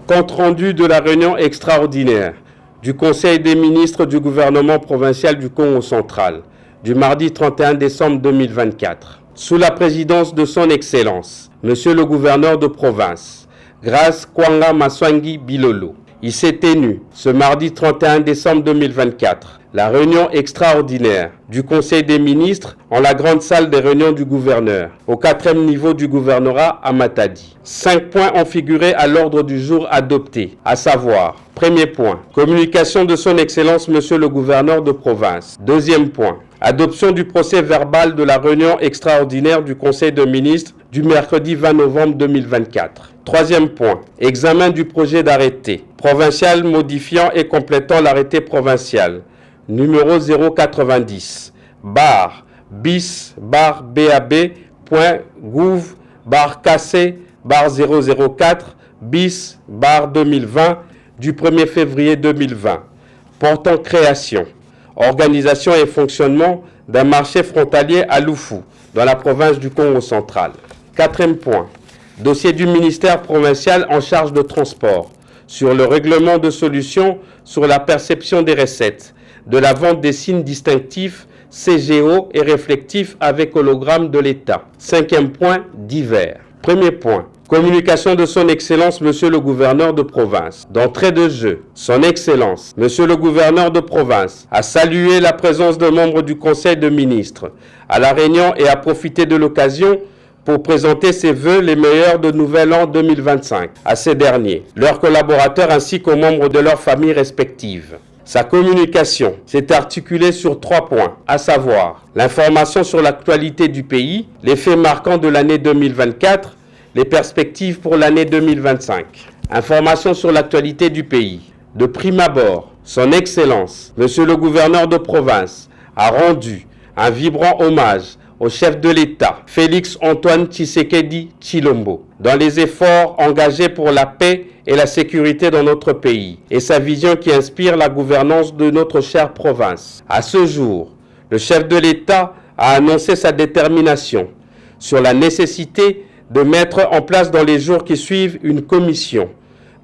Compte rendu de la réunion extraordinaire du Conseil des ministres du gouvernement provincial du Congo central du mardi 31 décembre 2024. Sous la présidence de son Excellence, Monsieur le gouverneur de province, Grace Kwanga Maswangi Bilolo, il s'est tenu ce mardi 31 décembre 2024 la réunion extraordinaire du Conseil des ministres en la grande salle des réunions du gouverneur, au 4e niveau du gouvernorat à Matadi. 5 points ont figuré à l'ordre du jour adopté, à savoir: premier point, communication de son Excellence Monsieur le gouverneur de province. Deuxième point, adoption du procès verbal de la réunion extraordinaire du Conseil des ministres du mercredi 20 novembre 2024. Troisième point, examen du projet d'arrêté provincial modifiant et complétant l'arrêté provincial numéro 090 bis bab.gouv.kc/004 bis 2020 du 1er février 2020 portant création, organisation et fonctionnement d'un marché frontalier à Loufou dans la province du Congo central. Quatrième point, dossier du ministère provincial en charge de transport sur le règlement de solutions sur la perception des recettes de la vente des signes distinctifs CGO et réflectifs avec hologramme de l'État. Cinquième point, divers. Premier point, communication de son Excellence Monsieur le gouverneur de province. D'entrée de jeu, son Excellence Monsieur le gouverneur de province a salué la présence de membres du Conseil de ministres à la réunion et a profité de l'occasion pour présenter ses vœux les meilleurs de Nouvel An 2025 à ces derniers, leurs collaborateurs ainsi qu'aux membres de leurs familles respectives. Sa communication s'est articulée sur 3 points, à savoir l'information sur l'actualité du pays, les faits marquants de l'année 2024, les perspectives pour l'année 2025. Information sur l'actualité du pays. De prime abord, son Excellence, Monsieur le gouverneur de province, a rendu un vibrant hommage au chef de l'État, Félix Antoine Tshisekedi Tshilombo, dans les efforts engagés pour la paix et la sécurité dans notre pays, et sa vision qui inspire la gouvernance de notre chère province. À ce jour, le chef de l'État a annoncé sa détermination sur la nécessité de mettre en place dans les jours qui suivent une commission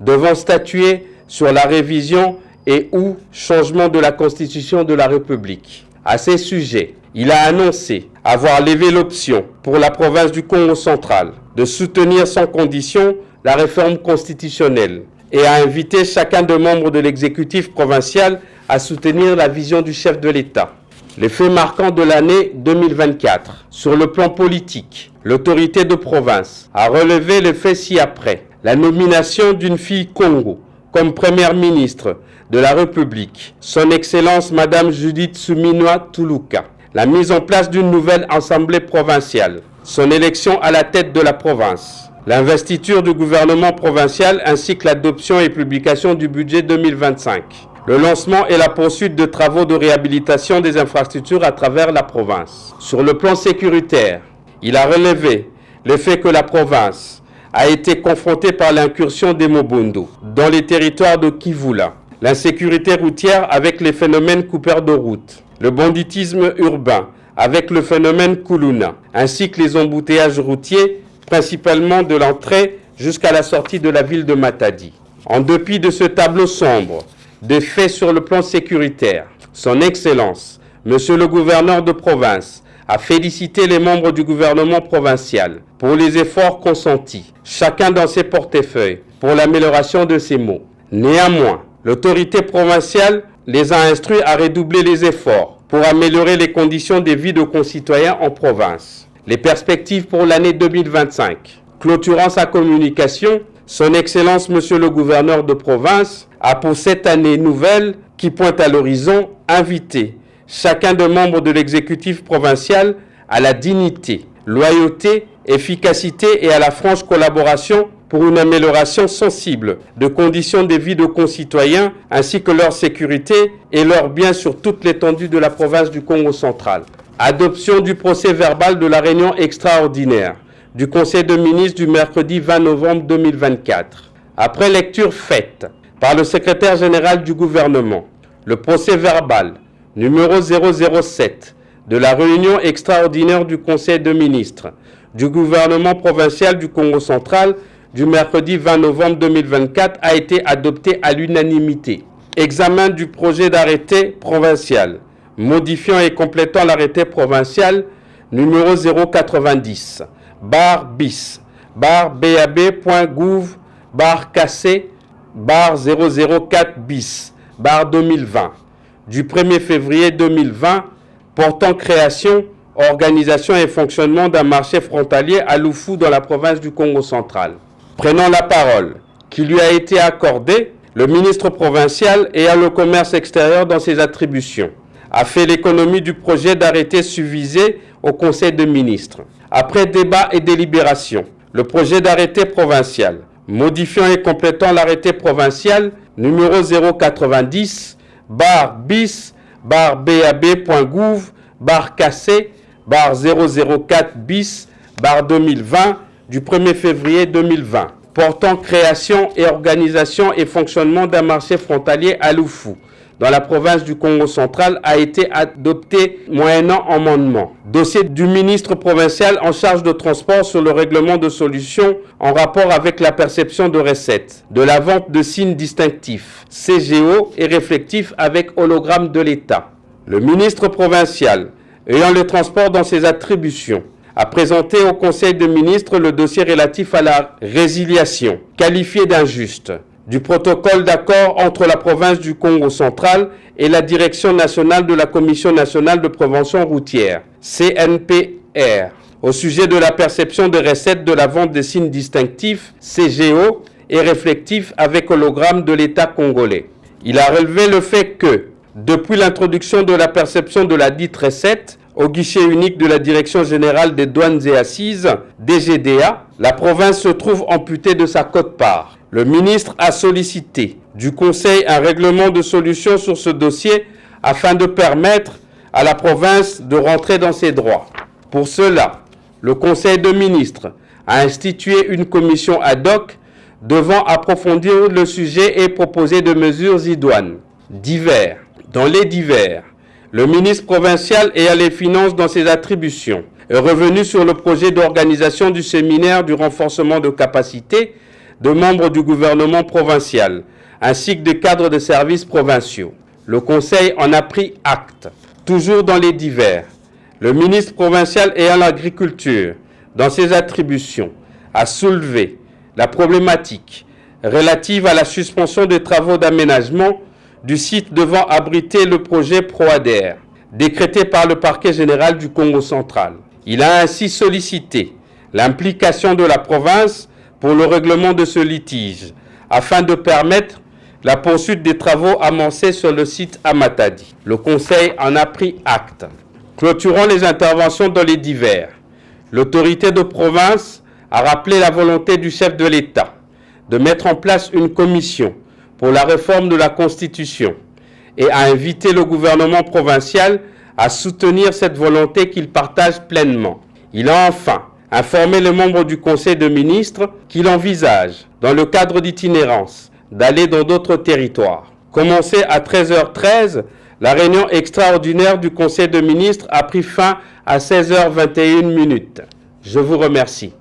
devant statuer sur la révision et ou changement de la Constitution de la République. À ces sujets, il a annoncé avoir levé l'option pour la province du Congo central de soutenir sans condition la réforme constitutionnelle et a invité chacun des membres de l'exécutif provincial à soutenir la vision du chef de l'État. Les faits marquants de l'année 2024. Sur le plan politique, l'autorité de province a relevé les faits ci-après. La nomination d'une fille Congo comme première ministre de la République, son Excellence Madame Judith Suminwa Tuluka. La mise en place d'une nouvelle assemblée provinciale, son élection à la tête de la province, l'investiture du gouvernement provincial ainsi que l'adoption et publication du budget 2025, le lancement et la poursuite de travaux de réhabilitation des infrastructures à travers la province. Sur le plan sécuritaire, il a relevé le fait que la province a été confrontée par l'incursion des Mobondo dans les territoires de Kivula, l'insécurité routière avec les phénomènes coupeurs de route, le banditisme urbain avec le phénomène Kuluna, ainsi que les embouteillages routiers, principalement de l'entrée jusqu'à la sortie de la ville de Matadi. En dépit de ce tableau sombre des faits sur le plan sécuritaire, son Excellence, Monsieur le gouverneur de province, a félicité les membres du gouvernement provincial pour les efforts consentis, chacun dans ses portefeuilles, pour l'amélioration de ces maux. Néanmoins, l'autorité provinciale les a instruits à redoubler les efforts pour améliorer les conditions de vie de concitoyens en province. Les perspectives pour l'année 2025. Clôturant sa communication, son Excellence Monsieur le gouverneur de province a pour cette année nouvelle qui pointe à l'horizon invité chacun des membres de l'exécutif provincial à la dignité, loyauté, efficacité et à la franche collaboration pour une amélioration sensible de conditions de vie de concitoyens ainsi que leur sécurité et leurs biens sur toute l'étendue de la province du Congo central. Adoption du procès verbal de la réunion extraordinaire du Conseil de ministres du mercredi 20 novembre 2024. Après lecture faite par le secrétaire général du gouvernement, le procès verbal numéro 007 de la réunion extraordinaire du Conseil de ministres du gouvernement provincial du Congo central du mercredi 20 novembre 2024 a été adopté à l'unanimité. Examen du projet d'arrêté provincial modifiant et complétant l'arrêté provincial numéro 090 bis bab.gouv.kc 004 bis 2020 du 1er février 2020 portant création, organisation et fonctionnement d'un marché frontalier à Loufou dans la province du Congo central. Prenant la parole qui lui a été accordée, le ministre provincial ayant le commerce extérieur dans ses attributions a fait l'économie du projet d'arrêté subvisé au Conseil des ministres. Après débat et délibération, le projet d'arrêté provincial, modifiant et complétant l'arrêté provincial numéro 090 bis bab.gouv.kc 004 bis 2020 du 1er février 2020 portant création et organisation et fonctionnement d'un marché frontalier à Loufou dans la province du Congo central a été adopté moyennant amendement. Dossier du ministre provincial en charge de transport sur le règlement de solutions en rapport avec la perception de recettes, de la vente de signes distinctifs, CGO et réflectifs avec hologramme de l'État. Le ministre provincial, ayant le transport dans ses attributions, a présenté au Conseil des ministres le dossier relatif à la résiliation, qualifié d'injuste, du protocole d'accord entre la province du Congo central et la Direction nationale de la Commission nationale de prévention routière, CNPR, au sujet de la perception des recettes de la vente des signes distinctifs, CGO, et réflectifs avec hologramme de l'État congolais. Il a relevé le fait que, depuis l'introduction de la perception de la dite recette au guichet unique de la Direction générale des douanes et assises, DGDA, la province se trouve amputée de sa quote-part. Le ministre a sollicité du Conseil un règlement de solution sur ce dossier afin de permettre à la province de rentrer dans ses droits. Pour cela, le Conseil des ministres a institué une commission ad hoc devant approfondir le sujet et proposer de mesures idoines. Divers. Dans les divers, le ministre provincial ayant les finances dans ses attributions est revenu sur le projet d'organisation du séminaire du renforcement de capacité de membres du gouvernement provincial, ainsi que des cadres de services provinciaux. Le Conseil en a pris acte. Toujours dans les divers, le ministre provincial ayant l'agriculture dans ses attributions a soulevé la problématique relative à la suspension des travaux d'aménagement du site devant abriter le projet ProAder, décrété par le parquet général du Congo central. Il a ainsi sollicité l'implication de la province pour le règlement de ce litige, afin de permettre la poursuite des travaux amorcés sur le site à Matadi. Le Conseil en a pris acte. Clôturant les interventions dans les divers, l'autorité de province a rappelé la volonté du chef de l'État de mettre en place une commission pour la réforme de la Constitution et a invité le gouvernement provincial à soutenir cette volonté qu'il partage pleinement. Il a enfin informé les membres du Conseil des ministres qu'il envisage, dans le cadre d'itinérance, d'aller dans d'autres territoires. Commencée à 13h13, la réunion extraordinaire du Conseil des ministres a pris fin à 16h21. Je vous remercie.